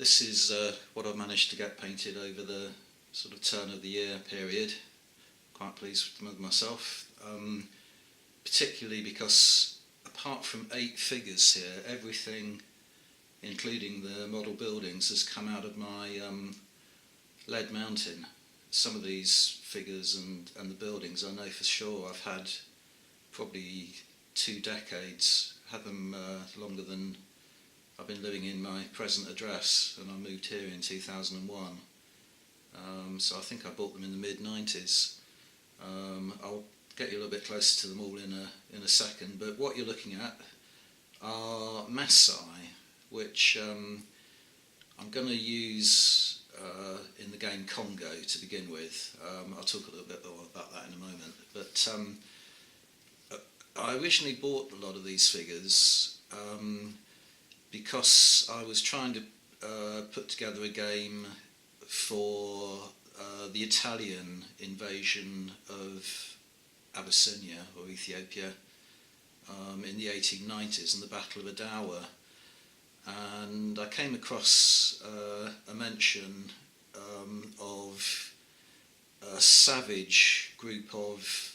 This is what I've managed to get painted over the sort of turn of the year period. Quite pleased with myself, particularly because apart from 8 figures here, everything, including the model buildings, has come out of my lead mountain. Some of these figures and the buildings, I know for sure I've had probably 2 decades, had them longer than I've been living in my present address, and I moved here in 2001. So I think I bought them in the mid-90s. I'll get you a little bit closer to them all in a second, but what you're looking at are Masai, which I'm going to use in the game Congo to begin with. I'll talk a little bit more about that in a moment. But I originally bought a lot of these figures because I was trying to put together a game for the Italian invasion of Abyssinia or Ethiopia in the 1890s and the Battle of Adawa. And I came across a mention of a savage group of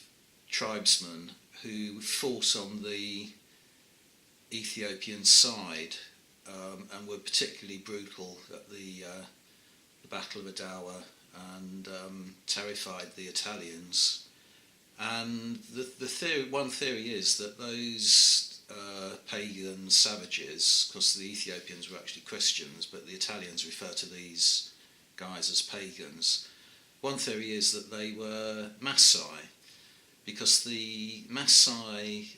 tribesmen who fought on the Ethiopian side and were particularly brutal at the Battle of Adawa and terrified the Italians. And one theory is that those pagan savages, because the Ethiopians were actually Christians, but the Italians refer to these guys as pagans. One theory is that they were Masai, because the Masai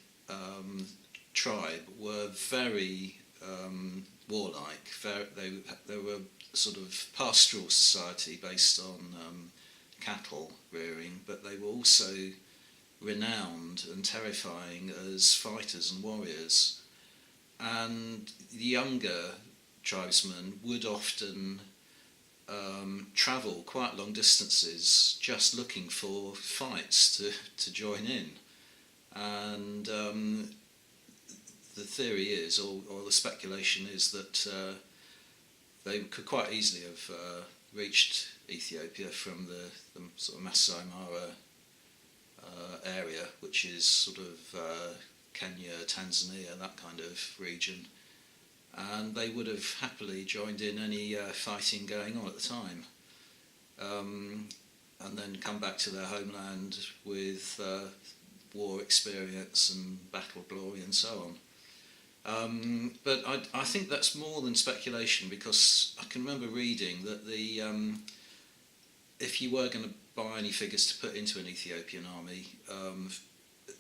tribe were very warlike. They were sort of pastoral society based on cattle rearing, but they were also renowned and terrifying as fighters and warriors. And the younger tribesmen would often travel quite long distances just looking for fights to join in. And the theory is, or the speculation is, that they could quite easily have reached Ethiopia from the sort of Masai Mara area, which is sort of Kenya, Tanzania, that kind of region, and they would have happily joined in any fighting going on at the time, and then come back to their homeland with war experience and battle glory and so on. But I think that's more than speculation, because I can remember reading that if you were going to buy any figures to put into an Ethiopian army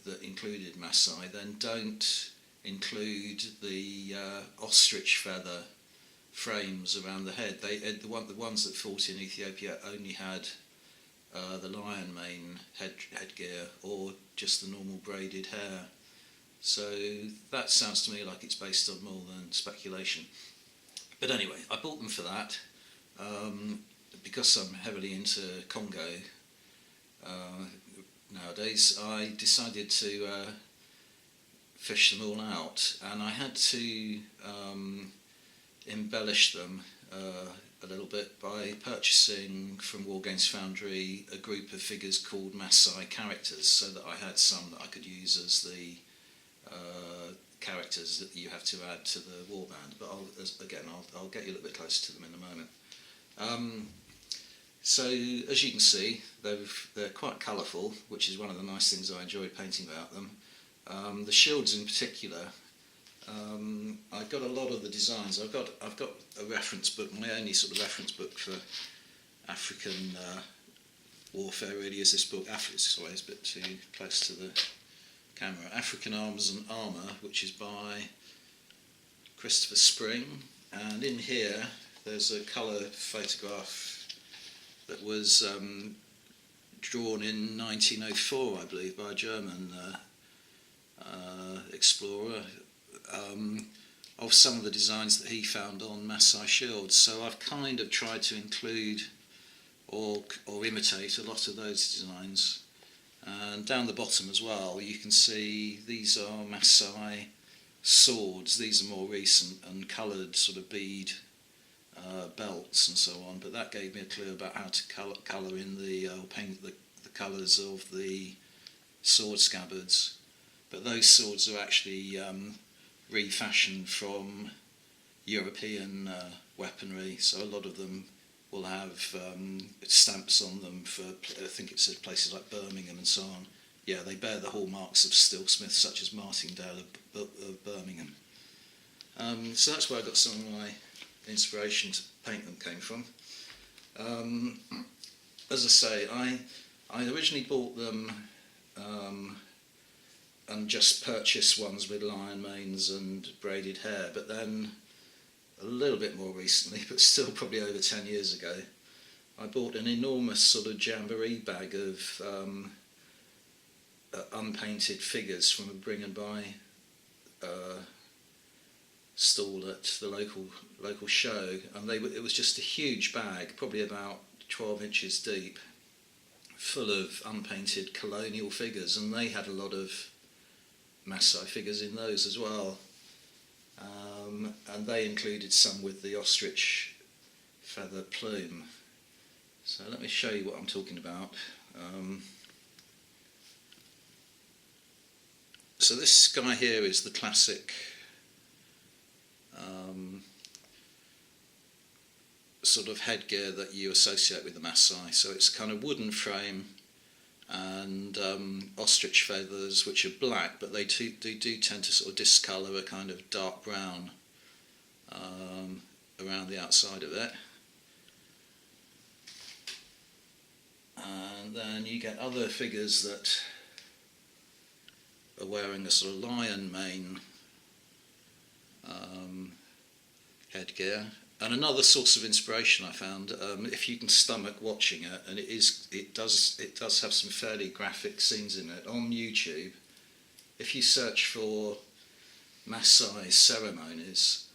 that included Masai, then don't include the ostrich feather frames around the head. The ones that fought in Ethiopia only had the lion mane headgear or just the normal braided hair. So that sounds to me like it's based on more than speculation. But anyway, I bought them for that. Because I'm heavily into Congo nowadays, I decided to fish them all out, and I had to embellish them a little bit by purchasing from Wargames Foundry a group of figures called Masai characters, so that I had some that I could use as the characters that you have to add to the warband. But I'll get you a little bit closer to them in a moment. So as you can see, they're quite colourful, which is one of the nice things I enjoy painting about them. The shields in particular, I got a lot of the designs. I've got a reference book. My only sort of reference book for African warfare really is this book. Sorry, it's a bit too close to the camera. African Arms and Armour, which is by Christopher Spring, and in here there's a colour photograph that was drawn in 1904, I believe, by a German explorer, of some of the designs that he found on Masai shields. So I've kind of tried to include or imitate a lot of those designs. And down the bottom as well, you can see these are Masai swords. These are more recent and coloured sort of bead belts and so on, but that gave me a clue about how to colour in or paint the colours of the sword scabbards. But those swords are actually refashioned from European weaponry, so a lot of them will have stamps on them for, I think it says places like Birmingham and so on. Yeah, they bear the hallmarks of steelsmiths such as Martindale of Birmingham. So that's where I got some of my inspiration to paint them came from. As I say, I originally bought them and just purchased ones with lion manes and braided hair, but then a little bit more recently, but still probably over 10 years ago, I bought an enormous sort of jamboree bag of unpainted figures from a bring and buy stall at the local show, and it was just a huge bag, probably about 12 inches deep, full of unpainted colonial figures, and they had a lot of Masai figures in those as well. And they included some with the ostrich feather plume. So let me show you what I'm talking about. So this guy here is the classic sort of headgear that you associate with the Masai. So it's a kind of wooden frame and ostrich feathers, which are black, but they do tend to sort of discolour a kind of dark brown around the outside of it. And then you get other figures that are wearing a sort of lion mane headgear. And another source of inspiration I found, if you can stomach watching it, and it does have some fairly graphic scenes in it, on YouTube, if you search for Masai ceremonies,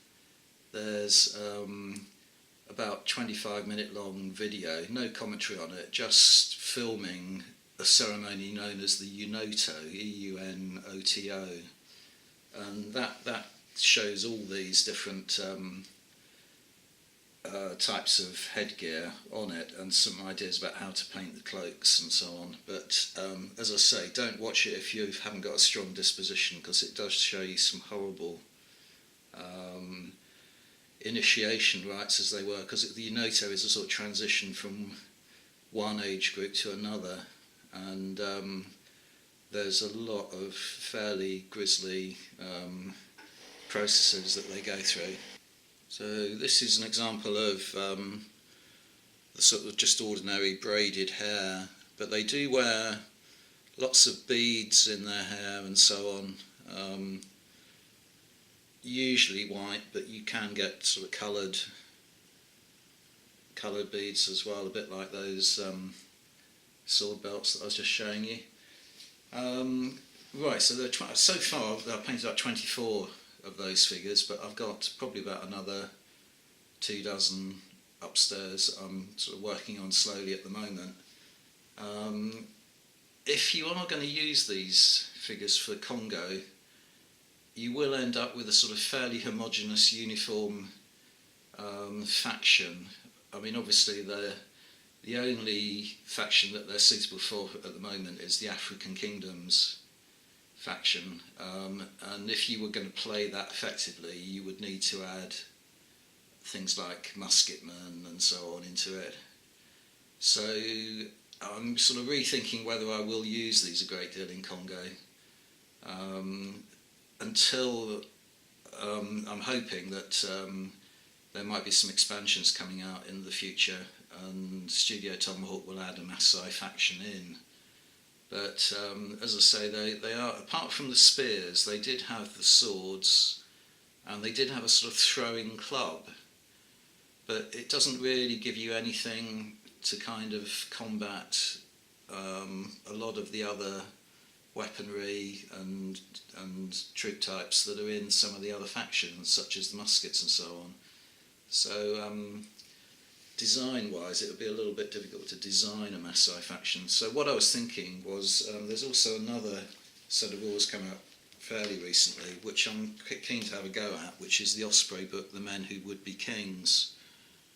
there's about 25-minute long video, no commentary on it, just filming a ceremony known as the Unoto, E-U-N-O-T-O, and that shows all these different types of headgear on it, and some ideas about how to paint the cloaks and so on. But as I say, don't watch it if you haven't got a strong disposition, because it does show you some horrible initiation rites, as they were, because the Unoto is a sort of transition from one age group to another, and there's a lot of fairly grisly processes that they go through. So this is an example of the sort of just ordinary braided hair, but they do wear lots of beads in their hair and so on, usually white, but you can get sort of coloured beads as well, a bit like those sword belts that I was just showing you. Right, so so far I've painted up 24 of those figures, but I've got probably about another 24 upstairs I'm sort of working on slowly at the moment. If you are going to use these figures for Congo, you will end up with a sort of fairly homogeneous, uniform faction. I mean, obviously the only faction that they're suitable for at the moment is the African Kingdoms faction, and if you were going to play that effectively, you would need to add things like musketmen and so on into it. So I'm sort of rethinking whether I will use these a great deal in Congo, until I'm hoping that there might be some expansions coming out in the future, and Studiotomahawk will add a Masai faction in. But as I say, they are, apart from the spears, they did have the swords, and they did have a sort of throwing club, but it doesn't really give you anything to kind of combat a lot of the other weaponry and troop types that are in some of the other factions, such as the muskets and so on. So design-wise, it would be a little bit difficult to design a Masai faction. So what I was thinking was, there's also another set of rules come out fairly recently, which I'm keen to have a go at, which is the Osprey book, The Men Who Would Be Kings.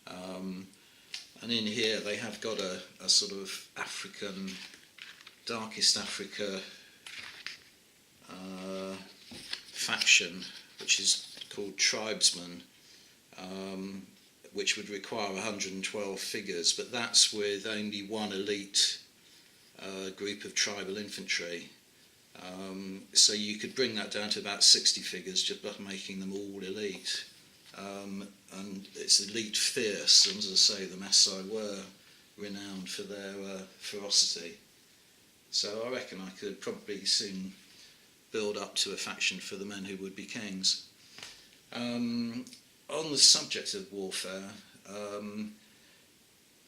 And in here they have got a sort of African, darkest Africa faction, which is called Tribesmen, which would require 112 figures, but that's with only one elite group of tribal infantry. So you could bring that down to about 60 figures just by making them all elite. And it's elite fierce, and as I say, the Masai were renowned for their ferocity. So I reckon I could probably soon build up to a faction for the men who would be kings. On the subject of warfare,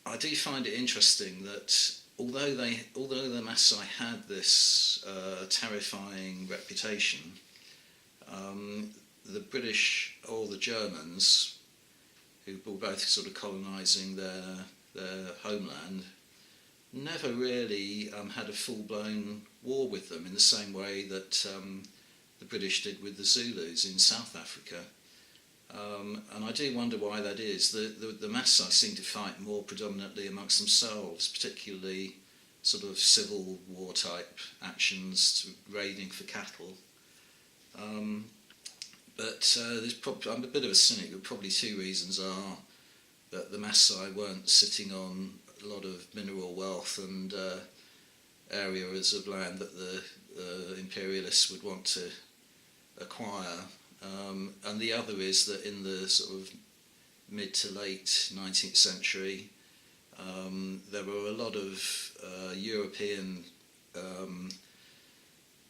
I do find it interesting that although the Masai had this terrifying reputation, the British or the Germans, who were both sort of colonising their homeland, never really had a full-blown war with them in the same way that the British did with the Zulus in South Africa. And I do wonder why that is. The Masai seem to fight more predominantly amongst themselves, particularly sort of civil war type actions, raiding for cattle. But I'm a bit of a cynic, but probably two reasons are that the Masai weren't sitting on a lot of mineral wealth and areas of land that the imperialists would want to acquire. And the other is that in the sort of mid to late 19th century, there were a lot of European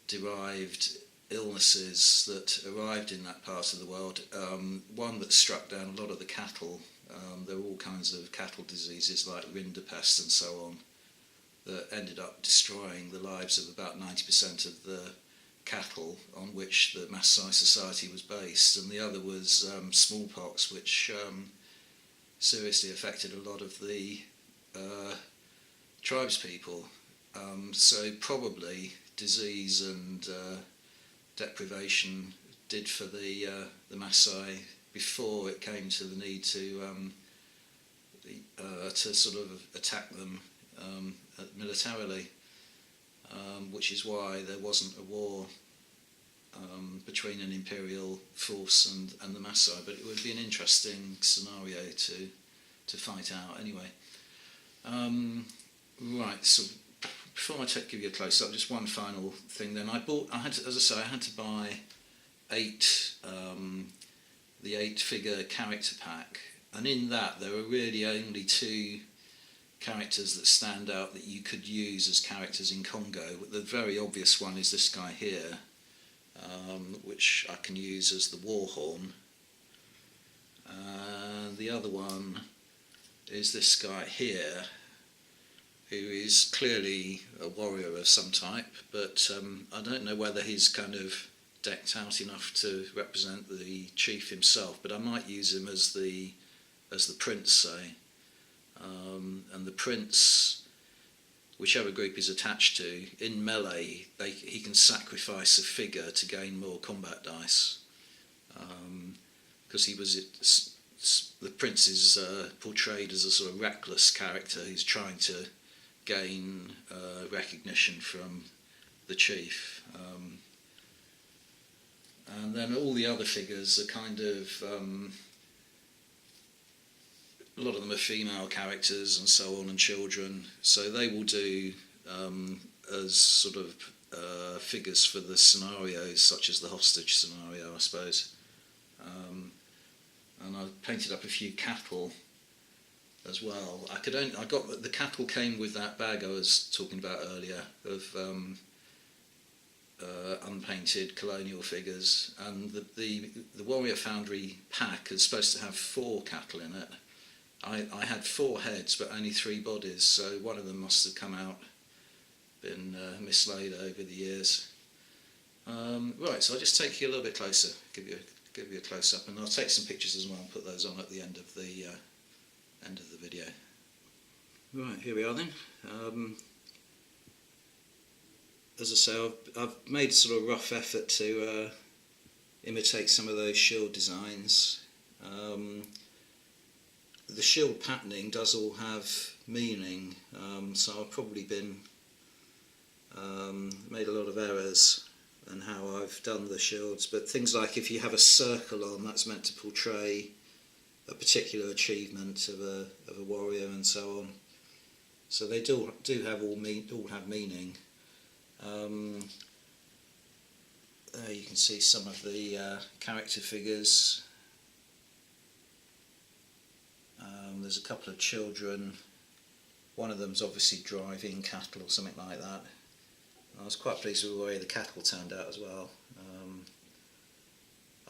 derived illnesses that arrived in that part of the world. One that struck down a lot of the cattle. There were all kinds of cattle diseases like rinderpest and so on that ended up destroying the lives of about 90% of the cattle on which the Masai society was based, and the other was smallpox, which seriously affected a lot of the tribespeople. So probably disease and deprivation did for the Masai before it came to the need to sort of attack them militarily, which is why there wasn't a war between an imperial force and the Masai. But it would be an interesting scenario to fight out anyway. Right, so before I give you a close up, just one final thing. Then I had to buy the 8-figure character pack, and in that there are really only 2 characters that stand out that you could use as characters in Congo. The very obvious one is this guy here, which I can use as the war horn. The other one is this guy here, who is clearly a warrior of some type, but I don't know whether he's kind of decked out enough to represent the chief himself, but I might use him as the prince, say. And the prince, whichever group he's attached to, in melee, he can sacrifice a figure to gain more combat dice. Because the prince is portrayed as a sort of reckless character who's trying to gain recognition from the chief. And then all the other figures are kind of... a lot of them are female characters and so on, and children, so they will do as sort of figures for the scenarios, such as the hostage scenario, I suppose. And I painted up a few cattle as well. The cattle came with that bag I was talking about earlier of unpainted colonial figures, and the Warrior Foundry pack is supposed to have 4 cattle in it. I had 4 heads but only 3 bodies, so one of them must have been mislaid over the years. Right, so I'll just take you a little bit closer, give you a close up, and I'll take some pictures as well and put those on at the end of the video. Right, here we are then. As I say, I've made sort of a rough effort to imitate some of those shield designs. the shield patterning does all have meaning, so I've probably made a lot of errors in how I've done the shields, but things like if you have a circle on, that's meant to portray a particular achievement of a warrior and so on. So they do have all have meaning. There you can see some of the character figures. There's a couple of children. One of them's obviously driving cattle or something like that. I was quite pleased with the way the cattle turned out as well.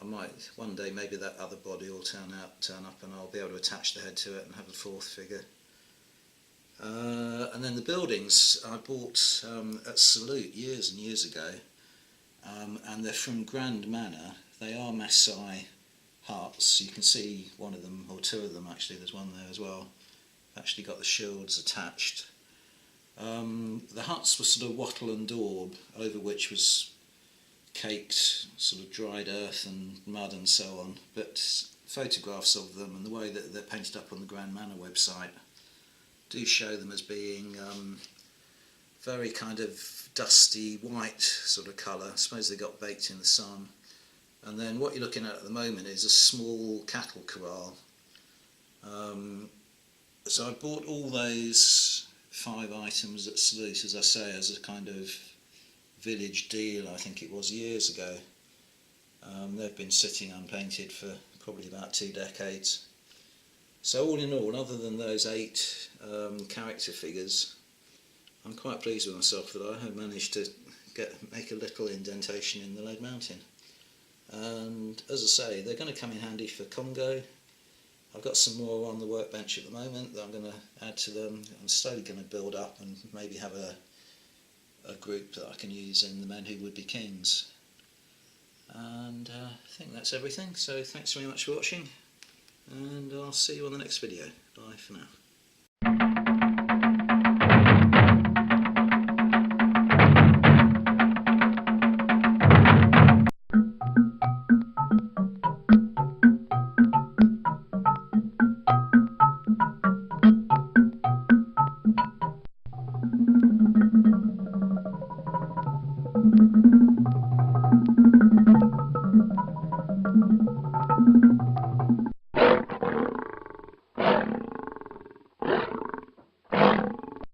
I might one day, maybe that other body will turn up, and I'll be able to attach the head to it and have a fourth figure. And then the buildings I bought at Salute years and years ago, and they're from Grand Manor. They are Masai huts. You can see one of them, or two of them actually, there's one there as well. Actually got the shields attached. The huts were sort of wattle and daub, over which was caked sort of dried earth and mud and so on, but photographs of them and the way that they're painted up on the Grand Manor website do show them as being very kind of dusty white sort of colour. I suppose they got baked in the sun. And then what you're looking at the moment is a small cattle corral. So I bought all those 5 items at Salute, as I say, as a kind of village deal, I think it was, years ago. They've been sitting unpainted for probably about 2 decades. So all in all, other than those 8 character figures, I'm quite pleased with myself that I have managed to make a little indentation in the lead mounting. And as I say, they're going to come in handy for Congo. I've got some more on the workbench at the moment that I'm going to add to them. I'm slowly going to build up and maybe have a group that I can use in the Men Who Would Be Kings. And I think that's everything, so thanks very much for watching, and I'll see you on the next video. Bye for now.